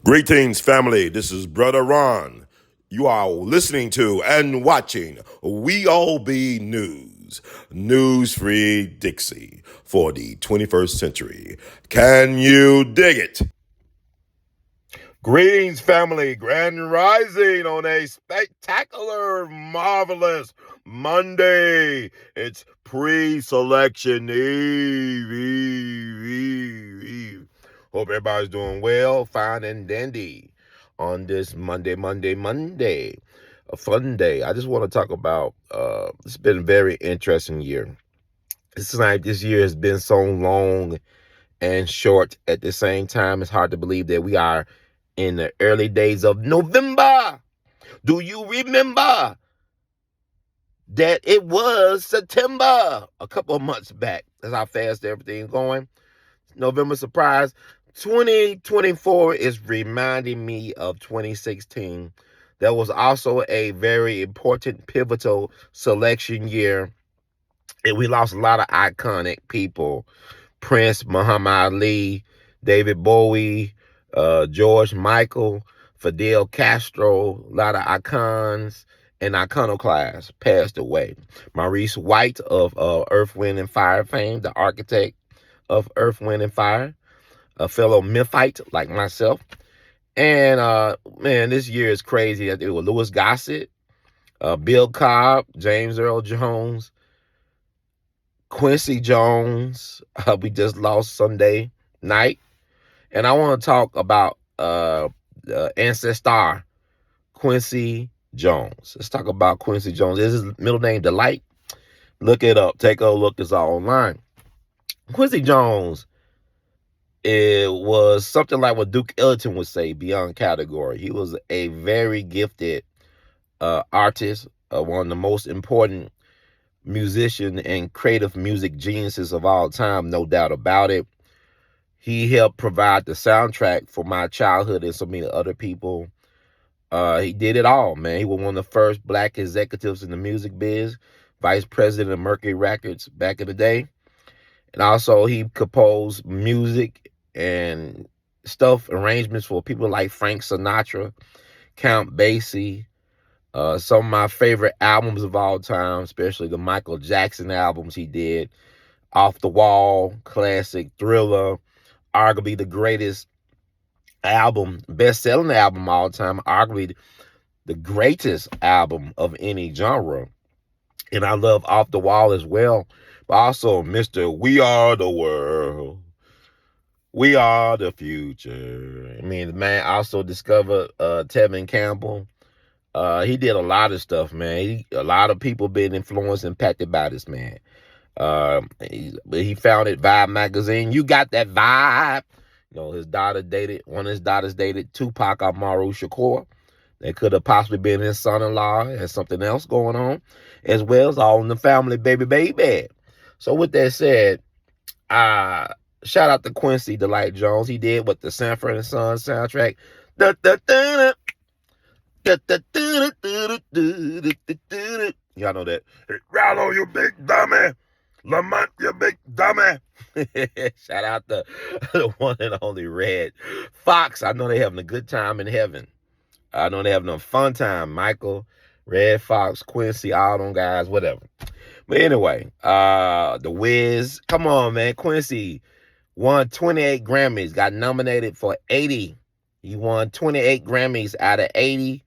Greetings, family. This is Brother Ron. You are listening to and watching We All Be News, News Free Dixie for the 21st century. Can you dig it? Greetings, family. Grand Rising on a spectacular, marvelous Monday. It's pre-selection eve. Hope everybody's doing well, fine and dandy on this Monday. A fun day. I just want to talk about, it's been a very interesting year. It's like this year has been so long and short at the same time. It's hard to believe that we are in the early days of November. Do you remember that it was September a couple of months back? That's how fast everything's going. November surprise. 2024 is reminding me of 2016. That was also a very important, pivotal selection year. And we lost a lot of iconic people. Prince, Muhammad Ali, David Bowie, George Michael, Fidel Castro, a lot of icons and iconoclasts passed away. Maurice White of Earth, Wind, and Fire fame, the architect of Earth, Wind, and Fire, a fellow Memphite like myself. And, man, this year is crazy. It was Louis Gossett, Bill Cobb, James Earl Jones, Quincy Jones, we just lost Sunday night. And I want to talk about ancestor Quincy Jones. Let's talk about Quincy Jones. This is his middle name, Delight. Look it up. Take a look. It's all online. Quincy Jones, it was something like what Duke Ellington would say, beyond category. He was a very gifted artist, one of the most important musician and creative music geniuses of all time, no doubt about it. He helped provide the soundtrack for my childhood and so many other people. He did it all, man. He was one of the first black executives in the music biz, vice president of Mercury Records back in the day. And also he composed music and stuff, arrangements for people like Frank Sinatra, Count Basie, some of my favorite albums of all time, especially the Michael Jackson albums he did, Off the Wall, classic, Thriller, arguably the greatest album, best-selling album of all time, arguably the greatest album of any genre. And I love Off the Wall as well, but also Mr. We Are the World. We are the future. I mean, the man also discovered Tevin Campbell. He did a lot of stuff, man. A lot of people been influenced, impacted by this man. He founded Vibe magazine. You got that vibe. You know, one of his daughters dated Tupac Amaru Shakur. They could have possibly been his son-in-law. Has something else going on, as well as all in the family, baby. So with that said, shout out to Quincy Delight Jones. He did what the Sanford and Son soundtrack. Y'all know that. Hey, Rollo, you big dummy. Lamont, you big dummy. Shout out to the one and only Red Fox. I know they having a good time in heaven. I know they having a fun time. Michael, Red Fox, Quincy, all them guys, whatever. But anyway, The Wiz. Come on, man. Quincy won 28 Grammys, got nominated for 80. He won 28 Grammys out of 80.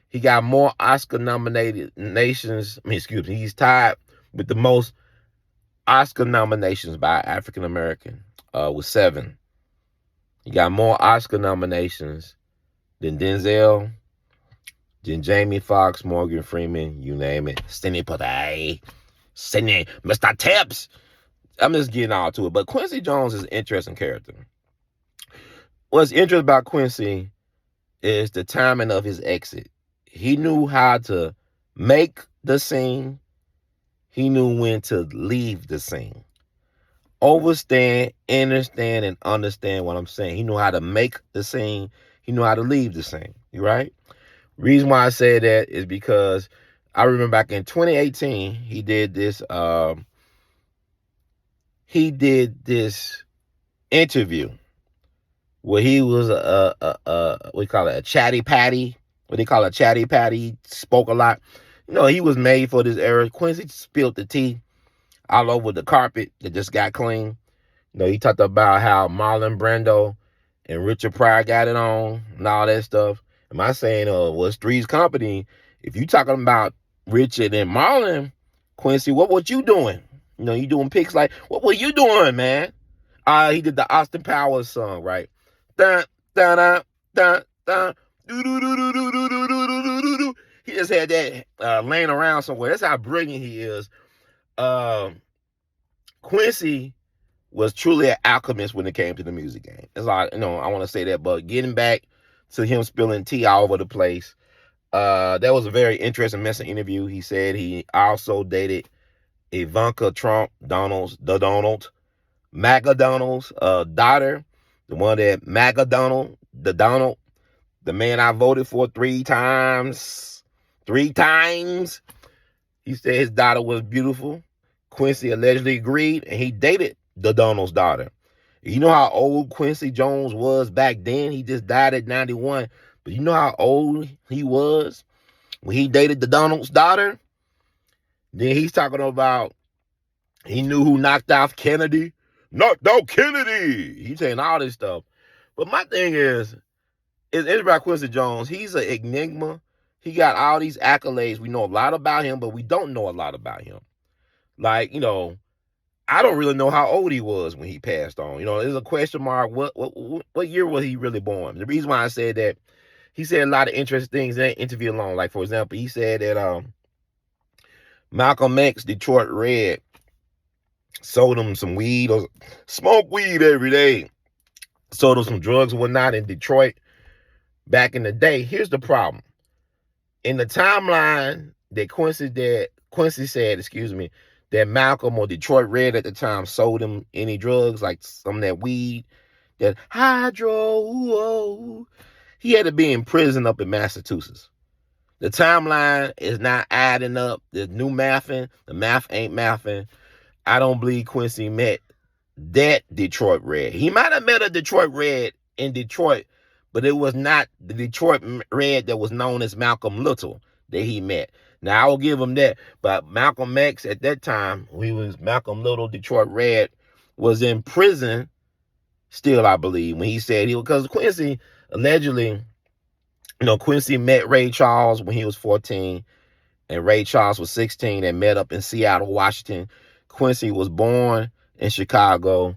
He got more Oscar nominations. He's tied with the most Oscar nominations by African American, with 7. He got more Oscar nominations than Denzel, than Jamie Foxx, Morgan Freeman, you name it. Sidney Poitier, Mr. Tips. I'm just getting all to it. But Quincy Jones is an interesting character. What's interesting about Quincy is the timing of his exit. He knew how to make the scene. He knew when to leave the scene. Understand, and understand what I'm saying. He knew how to make the scene. He knew how to leave the scene. You right? Reason why I say that is because I remember back in 2018, he did this interview where he was what do you call it, a chatty patty. What do you call it, a chatty patty? Spoke a lot. He was made for this era. Quincy spilled the tea all over the carpet that just got clean. He talked about how Marlon Brando and Richard Pryor got it on and all that stuff. Am I saying, was Three's Company? If you talking about Richard and Marlon, Quincy, what was you doing? You doing pics like, what were you doing, man? He did the Austin Powers song, right? Dun, dun, dun, dun, dun, do, do, do, do, do, do, do, do, do, do. He just had that laying around somewhere. That's how brilliant he is. Quincy was truly an alchemist when it came to the music game. It's like, I want to say that, but getting back to him spilling tea all over the place, that was a very interesting message interview. He said he also dated Ivanka Trump, MAGA Donald's daughter, the one that MAGA Donald, the man I voted for 3 times. 3 times. He said his daughter was beautiful. Quincy allegedly agreed, and he dated the Donald's daughter. You know how old Quincy Jones was back then? He just died at 91. But you know how old he was when he dated the Donald's daughter? Then he's talking about he knew who knocked out Kennedy. Knocked out Kennedy. He's saying all this stuff. But my thing is about Quincy Jones. He's an enigma. He got all these accolades. We know a lot about him, but we don't know a lot about him. Like, I don't really know how old he was when he passed on. There's a question mark. What year was he really born? The reason why I said that, he said a lot of interesting things in that interview alone. Like, for example, he said that Malcolm X, Detroit Red, sold him some weed or smoke weed every day. Sold him some drugs and whatnot in Detroit back in the day. Here's the problem. In the timeline that Quincy said, that Malcolm or Detroit Red at the time sold him any drugs, like some of that weed, that hydro, he had to be in prison up in Massachusetts. The timeline is not adding up. There's new mathing. The math ain't mathing. I don't believe Quincy met that Detroit Red. He might have met a Detroit Red in Detroit, but it was not the Detroit Red that was known as Malcolm Little that he met. Now, I will give him that. But Malcolm X at that time, when he was Malcolm Little, Detroit Red, was in prison still, I believe, when he said because Quincy allegedly, Quincy met Ray Charles when he was 14, and Ray Charles was 16, and met up in Seattle, Washington. Quincy was born in Chicago.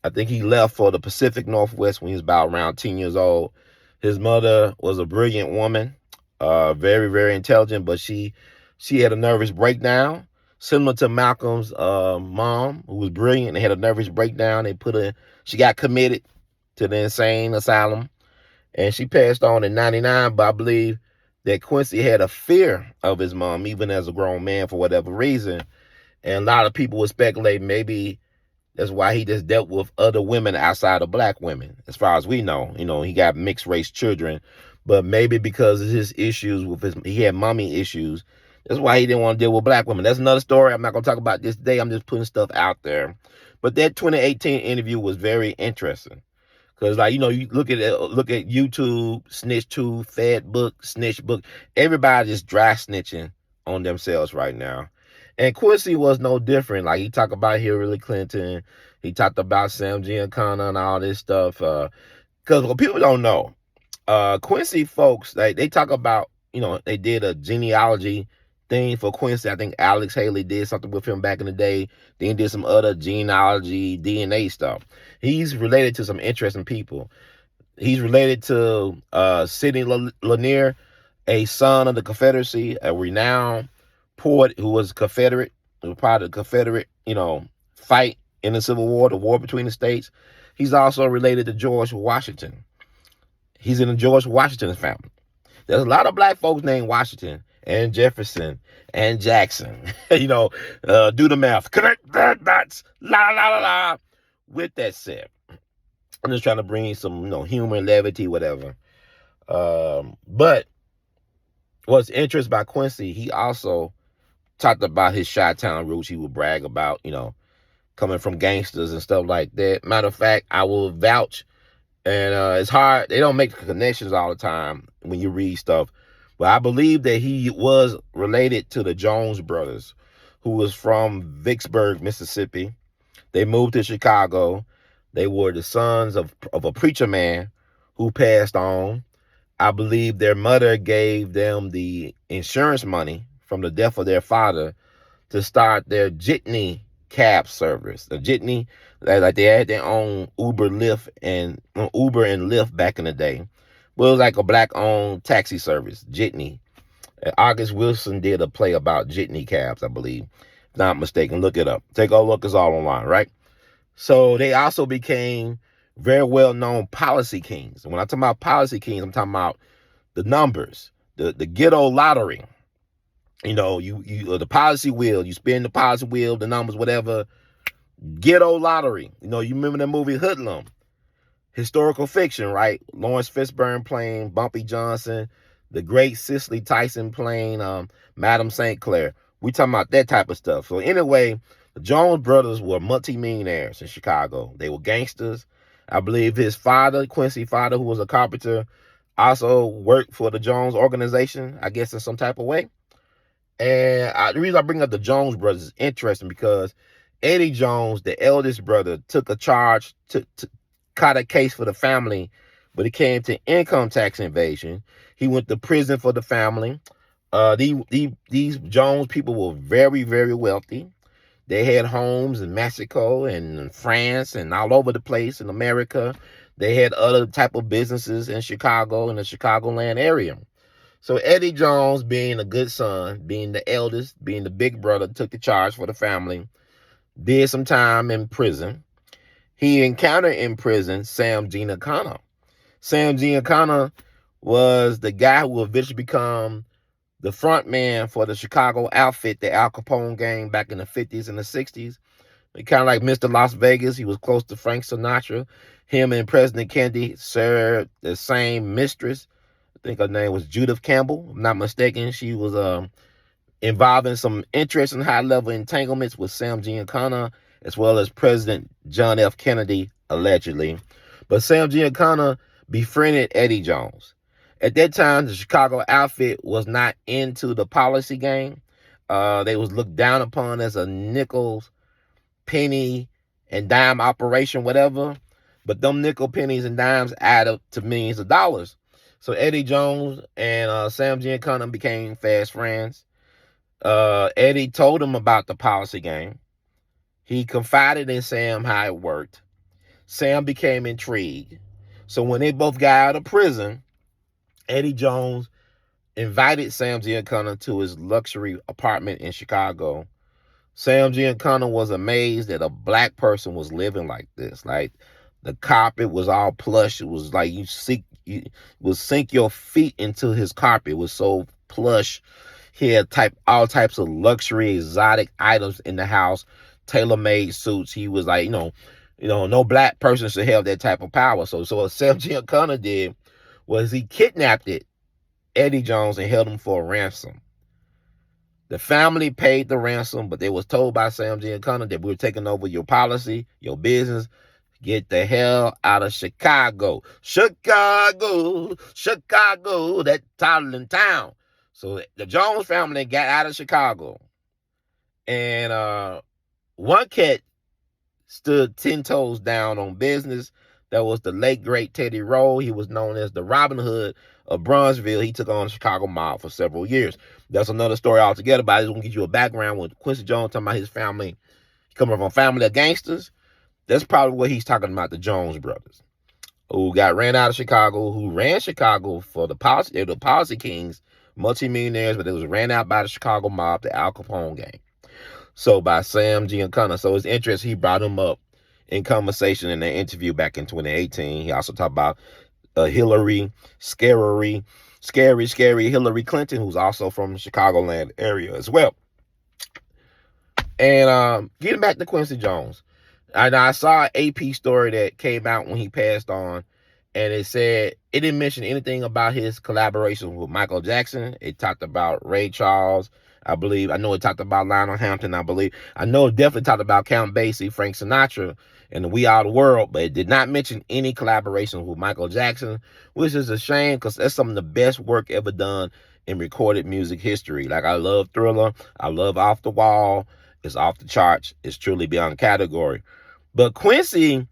I think he left for the Pacific Northwest when he was about around 10 years old. His mother was a brilliant woman, very, very intelligent, but she had a nervous breakdown, similar to Malcolm's mom, who was brilliant and had a nervous breakdown. She got committed to the insane asylum, and she passed on in 99, but I believe that Quincy had a fear of his mom, even as a grown man, for whatever reason. And a lot of people would speculate maybe that's why he just dealt with other women outside of black women. As far as we know, he got mixed race children, but maybe because of his issues he had mommy issues. That's why he didn't want to deal with black women. That's another story. I'm not going to talk about this today. I'm just putting stuff out there. But that 2018 interview was very interesting. Because, you look at YouTube, Snitch 2, Fed Book, Snitch Book. Everybody just dry snitching on themselves right now. And Quincy was no different. Like, he talked about Hillary Clinton. He talked about Sam Giancana and all this stuff. Because what people don't know, Quincy folks, they talk about, they did a genealogy thing for Quincy. I think Alex Haley did something with him back in the day. Then did some other genealogy, DNA stuff. He's related to some interesting people. He's related to Sidney Lanier, a son of the Confederacy, a renowned poet who was Confederate, who was part of the Confederate, fight in the Civil War, the war between the states. He's also related to George Washington. He's in the George Washington family. There's a lot of black folks named Washington and Jefferson and Jackson. Do the math. Connect the dots. La, la, la, la. With that said, I'm just trying to bring some, humor, levity, whatever. But what's interesting about Quincy, he also talked about his Chi-Town roots. He would brag about, coming from gangsters and stuff like that. Matter of fact, I will vouch And it's hard. They don't make connections all the time when you read stuff. But I believe that he was related to the Jones brothers, who was from Vicksburg, Mississippi. They moved to Chicago. They were the sons of a preacher man who passed on. I believe their mother gave them the insurance money from the death of their father to start their jitney cab service. The jitney, like they had their own Uber and Lyft back in the day. But it was like a black-owned taxi service, jitney. August Wilson did a play about jitney cabs, I believe. If not mistaken, look it up. Take a look, it's all online, right? So they also became very well-known policy kings. And when I talk about policy kings, I'm talking about the numbers, the ghetto lottery. You know, you the policy wheel, you spin the policy wheel, the numbers, whatever. Ghetto lottery. You know, you remember that movie Hoodlum? Historical fiction, right? Lawrence Fishburne playing Bumpy Johnson, the great Cicely Tyson playing Madam St. Clair. We talking about that type of stuff. So anyway, the Jones brothers were multimillionaires in Chicago. They were gangsters. I believe his father, Quincy father, who was a carpenter, also worked for the Jones organization, I guess in some type of way. And the reason I bring up the Jones brothers is interesting because Eddie Jones, the eldest brother, took a charge to caught a case for the family, but it came to income tax evasion. He went to prison for the family. These Jones people were very, very wealthy. They had homes in Mexico and in France and all over the place in America. They had other type of businesses in Chicago and the Chicagoland area. So Eddie Jones, being a good son, being the eldest, being the big brother, took the charge for the family, did some time in prison. He encountered in prison Sam Giancana. Sam Giancana was the guy who would eventually become the front man for the Chicago outfit, the Al Capone gang back in the 50s and the 60s. Kind of like Mr. Las Vegas. He was close to Frank Sinatra. Him and President Kennedy shared the same mistress. I think her name was Judith Campbell, if I'm not mistaken. She was involved in some interesting high-level entanglements with Sam Giancana, as well as President John F. Kennedy, allegedly. But Sam Giancana befriended Eddie Jones. At that time, the Chicago outfit was not into the policy game. They was looked down upon as a nickels, penny, and dime operation, whatever. But them nickel, pennies, and dimes add up to millions of dollars. So Eddie Jones and Sam Giancana became fast friends. Eddie told him about the policy game. He confided in Sam how it worked. Sam became intrigued. So when they both got out of prison, Eddie Jones invited Sam Giancana to his luxury apartment in Chicago. Sam Giancana was amazed that a black person was living like this. Like the carpet was all plush. It was like you would sink your feet into his carpet. It was so plush. He had all types of luxury, exotic items in the house, tailor-made suits. He was like, no black person should have that type of power. So what Sam Giancana did was he kidnapped Eddie Jones and held him for a ransom. The family paid the ransom, but they was told by Sam Giancana that we were taking over your policy, your business. Get the hell out of Chicago. Chicago, that toddling town. So the Jones family got out of Chicago. And one cat stood 10 toes down on business. That was the late, great Teddy Rowe. He was known as the Robin Hood of Bronzeville. He took on the Chicago mob for several years. That's another story altogether, but I just want to give you a background with Quincy Jones talking about his family. Coming from a family of gangsters. That's probably what he's talking about, the Jones brothers, who got ran out of Chicago, who ran Chicago for the policy. They were the policy kings, multimillionaires, but they was ran out by the Chicago mob, the Al Capone gang. So by Sam Giancana. So it's interesting, he brought him up in conversation in an interview back in 2018. He also talked about scary Hillary Clinton, who's also from the Chicagoland area as well. And getting back to Quincy Jones. And I saw an AP story that came out when he passed on, and it said it didn't mention anything about his collaboration with Michael Jackson. It talked about Ray Charles I know it talked about Lionel Hampton, I believe. I know it definitely talked about Count Basie, Frank Sinatra, and the We Are the World, but it did not mention any collaborations with Michael Jackson, which is a shame because that's some of the best work ever done in recorded music history. Like, I love Thriller, I love Off the Wall, it's off the charts, it's truly beyond category. But Quincy,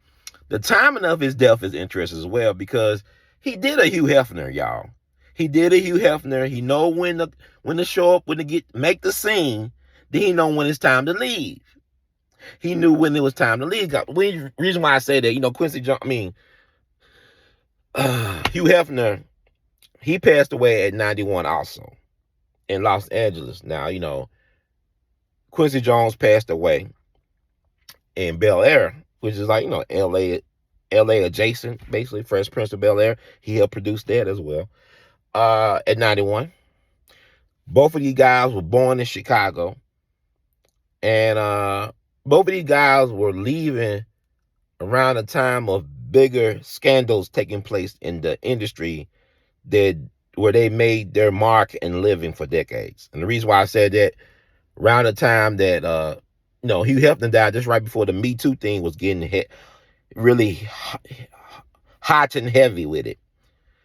the timing of his death is interesting as well because he did a Hugh Hefner, y'all. He did a Hugh Hefner. He know when to show up, when to make the scene. Then he know when it's time to leave. He knew when it was time to leave. The reason why I say that, Quincy Jones, Hugh Hefner, he passed away at 91 also in Los Angeles. Now, Quincy Jones passed away in Bel Air, which is like, L.A. adjacent, basically, Fresh Prince of Bel Air. He helped produce that as well. At 91. Both of these guys were born in Chicago. And both of these guys were leaving around the time of bigger scandals taking place in the industry where they made their mark and living for decades. And the reason why I said that, around the time that Hugh Hefner died, just right before the Me Too thing was getting really hot and heavy with it.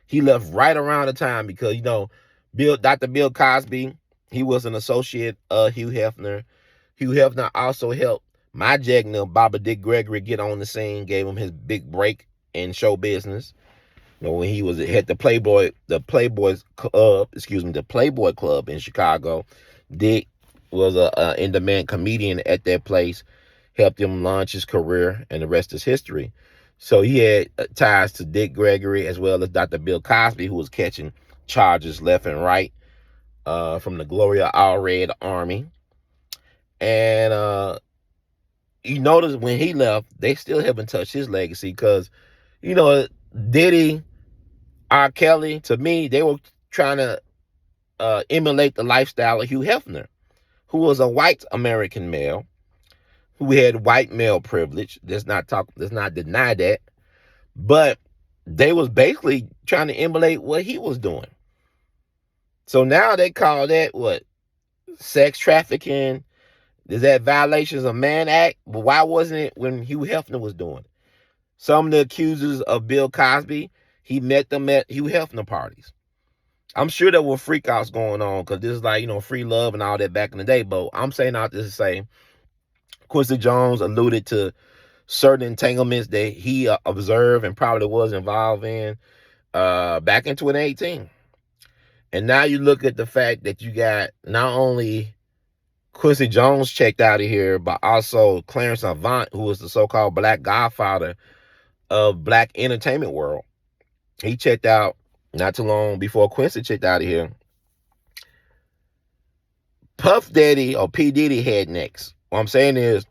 He left right around the time because, Dr. Bill Cosby, he was an associate of Hugh Hefner. Hugh Hefner also helped my Jagna, Baba Dick Gregory, get on the scene, gave him his big break in show business. When he was at the Playboy Club in Chicago. Dick was a in-demand comedian at that place, helped him launch his career, and the rest is history. So he had ties to Dick Gregory as well as Dr. Bill Cosby, who was catching charges left and right from the Gloria Allred Army. And you notice when he left, they still haven't touched his legacy because, Diddy, R. Kelly, to me, they were trying to emulate the lifestyle of Hugh Hefner, who was a white American male, who had white male privilege. Let's not deny that. But they was basically trying to emulate what he was doing. So now they call that what? Sex trafficking. Is that violations of Mann Act? But why wasn't it when Hugh Hefner was doing it? Some of the accusers of Bill Cosby, he met them at Hugh Hefner parties. I'm sure there were freakouts going on because this is like, free love and all that back in the day. But I'm saying all this to say, Quincy Jones alluded to certain entanglements that he observed and probably was involved in back in 2018. And now you look at the fact that you got not only Quincy Jones checked out of here, but also Clarence Avant, who was the so-called black godfather of black entertainment world. He checked out not too long before Quincy checked out of here. Puff Daddy or P. Diddy had next. What I'm saying is,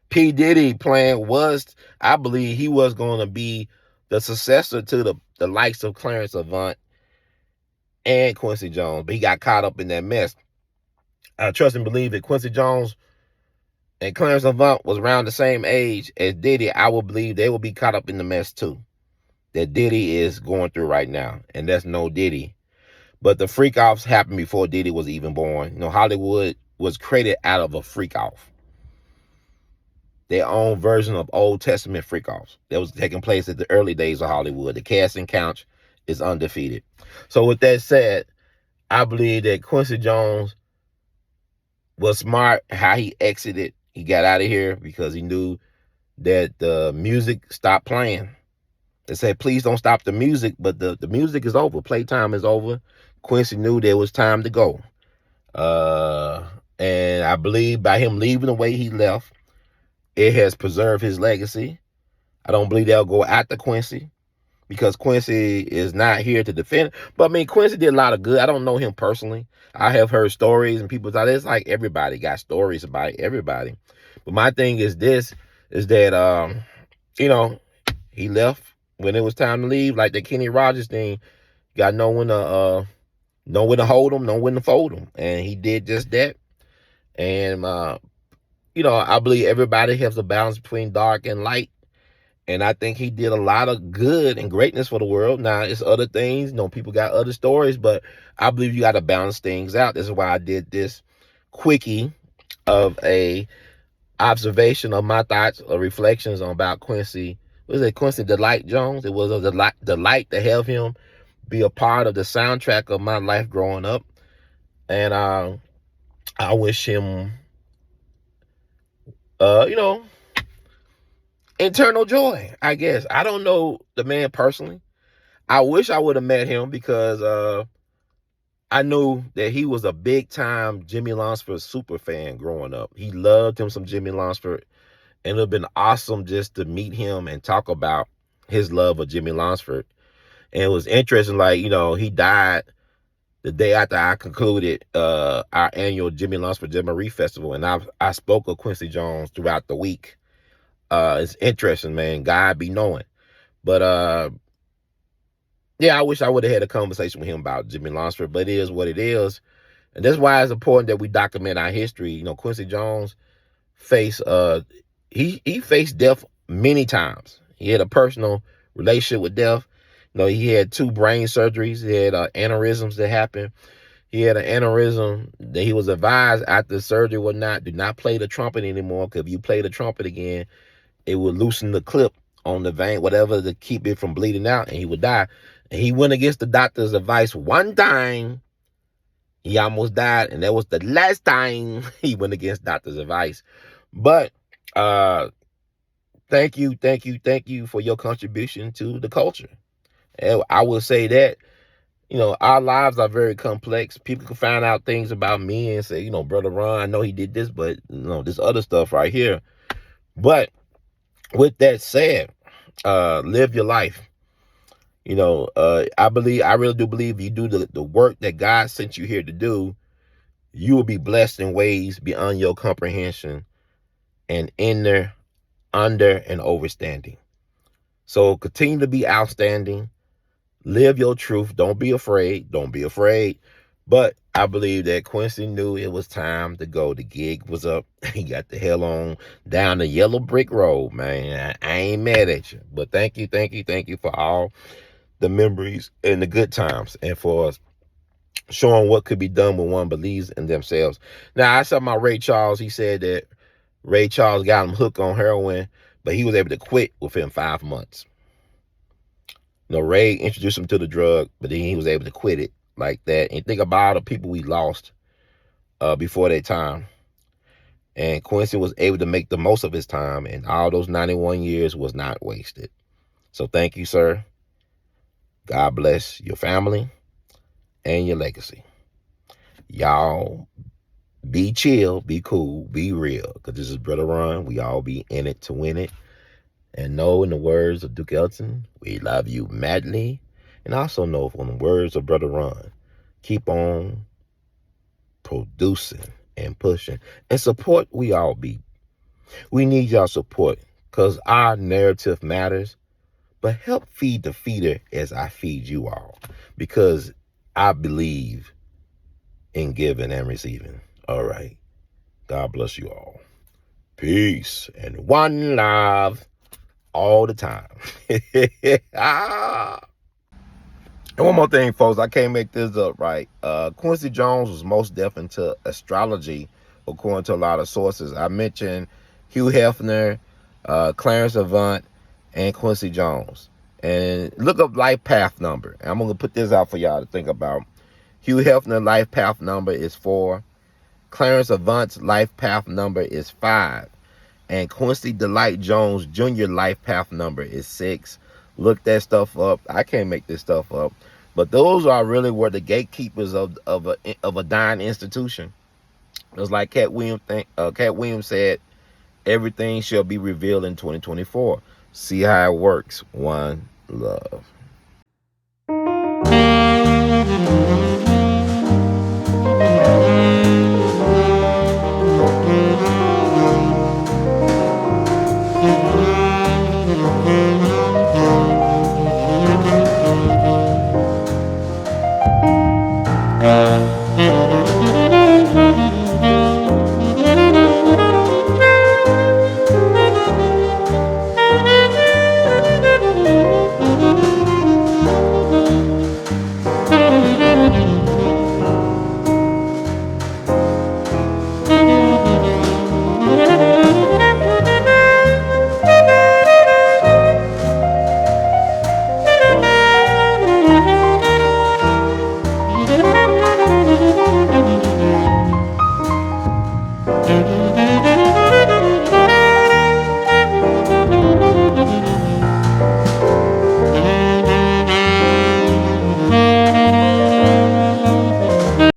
P. Diddy plan was, I believe he was going to be the successor to the likes of Clarence Avant and Quincy Jones, but he got caught up in that mess. I trust and believe that Quincy Jones and Clarence Avant was around the same age as Diddy. I would believe they will be caught up in the mess too that Diddy is going through right now, and that's no Diddy. But the freak-offs happened before Diddy was even born. Hollywood was created out of a freak-off. Their own version of Old Testament freak-offs that was taking place at the early days of Hollywood. The casting couch is undefeated. So with that said, I believe that Quincy Jones was smart how he exited. He got out of here because he knew that the music stopped playing. They said, please don't stop the music, but the music is over. Playtime is over. Quincy knew there was time to go. And I believe by him leaving the way he left, it has preserved his legacy. I don't believe they'll go after Quincy because Quincy is not here to defend. But Quincy did a lot of good. I don't know him personally. I have heard stories and people thought it's like everybody got stories about everybody. But my thing is this, is that, he left when it was time to leave, like the Kenny Rogers thing. You got to know when to hold them, know when to fold them. And he did just that. And, I believe everybody has a balance between dark and light. And I think he did a lot of good and greatness for the world. Now, it's other things. People got other stories, but I believe you got to balance things out. This is why I did this quickie of a observation of my thoughts or reflections on about Quincy. Was it Quincy Delight Jones? It was a delight to have him be a part of the soundtrack of my life growing up. And I wish him, you know, eternal joy, I guess. I don't know the man personally. I wish I would have met him because I knew that he was a big time Jimmy Lunsford super fan growing up. He loved him some Jimmy Lunsford, and it would have been awesome just to meet him and talk about his love of Jimmy Lunsford. And it was interesting, like, he died the day after I concluded our annual Jimmy Lunsford Jamboree Festival, and I spoke of Quincy Jones throughout the week. It's interesting, man. God be knowing. But yeah, I wish I would have had a conversation with him about Jimmy Lunsford, but it is what it is. And that's why it's important that we document our history. Quincy Jones faced he faced death many times. He had a personal relationship with death. He had 2 brain surgeries. He had aneurysms that happened. He had an aneurysm that he was advised after the surgery do not play the trumpet anymore, because if you play the trumpet again, it would loosen the clip on the vein, whatever, to keep it from bleeding out, and he would die. And he went against the doctor's advice one time. He almost died, and that was the last time he went against doctor's advice. But thank you for your contribution to the culture. And I will say that, our lives are very complex. People can find out things about me and say, Brother Ron, I know he did this, but this other stuff right here. But with that said, live your life. I really do believe if you do the work that God sent you here to do, you will be blessed in ways beyond your comprehension and inner, under, and overstanding. So continue to be outstanding. Live your truth. Don't be afraid. But I believe that Quincy knew it was time to go. The gig was up. He got the hell on down the yellow brick road, man. I ain't mad at you. But thank you for all the memories and the good times, and for showing what could be done when one believes in themselves. Now, I saw my Ray Charles. He said that Ray Charles got him hooked on heroin, but he was able to quit within 5 months. Ray introduced him to the drug, but then he was able to quit it like that. And think about all the people we lost before that time. And Quincy was able to make the most of his time, and all those 91 years was not wasted. So thank you, sir. God bless your family and your legacy. Y'all be chill, be cool, be real, because this is Brother Ron. We all be in it to win it. And know, in the words of Duke Ellington, we love you madly. And also know, from the words of Brother Ron, keep on producing and pushing. And support we all be. We need y'all support, because our narrative matters. But help feed the feeder as I feed you all, because I believe in giving and receiving. All right. God bless you all. Peace and one love all the time. And one more thing, folks, I can't make this up, right? Quincy Jones was most deaf into astrology, according to a lot of sources. I mentioned Hugh Hefner, Clarence Avant, and Quincy Jones. And look up life path number. And I'm going to put this out for y'all to think about. Hugh Hefner life path number is 4. Clarence Avant's life path number is 5. And Quincy Delight Jones Jr. life path number is 6. Look that stuff up. I can't make this stuff up. But those are really were the gatekeepers of a dying institution. It was like Cat Williams said, everything shall be revealed in 2024. See how it works. One love.